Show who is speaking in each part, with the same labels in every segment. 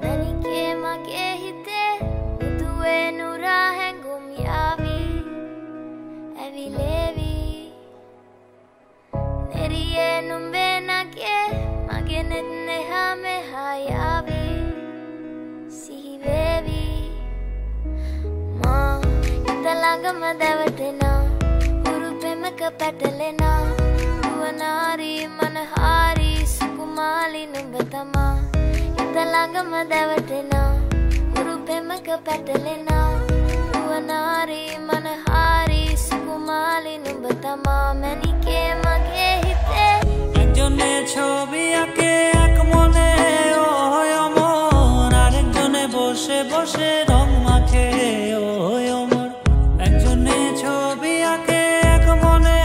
Speaker 1: මැනිකේ මගේ හිතේ මුදුවේ නුරා හැඟුම් යාවි ඇවිලේවි නෙරියේ නුඹේ නගේ මගේ නෙත් නෙහා මෙහා යාවි සිහිවේවි මා හිත ළඟම දැවටෙනා උරු පෙමක පැටලෙනා නුවනාරි මනහාරි සුකුමාලි නුඹ තමා හිත ළඟම දැවටෙනා උරු පෙමක පැටලෙනා නුවනාරි මනහාරි සුකුමාලි නුඹ තමා මැනිකේ මගේ හිතේ
Speaker 2: একজনে ছবি আঁকে এক মনে ওই অমর আরেকজনে বসে বসে রং মাখে ওই অমর একজনে ছবি আঁকে এক মনে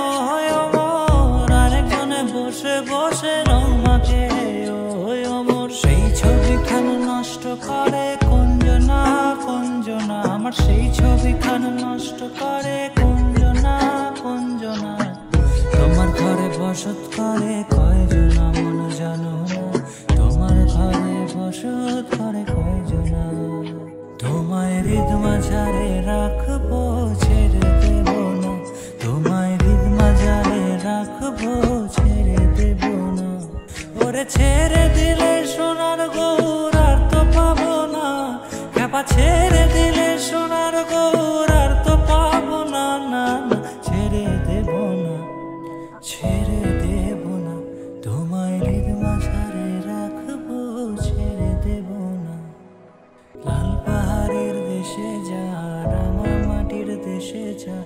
Speaker 2: ওই অমর আরেকজনে বসে বসে রং মাখে ওই অমর সেই ছবিখান নষ্ট করে কুঞ্জনা কুঞ্জনা আমার সেই ছবিখান নষ্ট করে কুঞ্জনা কুঞ্জনা তোমার ঘরে বসত করে কয়জনা মন জানো না তোমার ঘরে বসত করে কয়জনা তোমায় হৃদ মাঝারে রাখবো ছেড়ে দেব না তোমায় হৃদ মাঝারে রাখবো ছেড়ে দেব না ওরে ছেড়ে দিলে সোনার গৌর আর তো পাবো না খেপা ছেড়ে দিলে সোনার গৌর আর তো পাবো না না না ছেড়ে দেব না ছেড়ে দেব না তোমায় হৃদ মাঝারে রাখবো ছেড়ে দেব না লাল পাহাড়ের দেশে যা রাঙা মাটির দেশে যা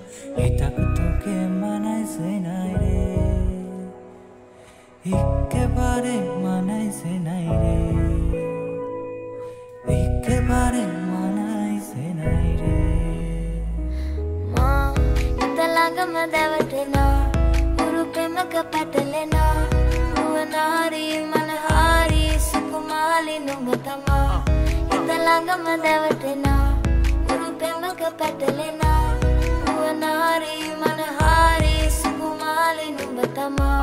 Speaker 2: এটাক তোকে মানাইছে নাই রে একেবারে মানাইছে নাই রে একেবারে মানাইছে নাই রে
Speaker 1: මා හිත ළඟම දැවටෙනා උරු පෙමක පැටලෙනා නුවනාරි මනහාරි සුකුමාලි නුඹ තමා හිත ළඟම දැවටෙනා උරු පෙමක පැටලෙනා නුවනාරි මනහාරි සුකුමාලි නුඹ තමා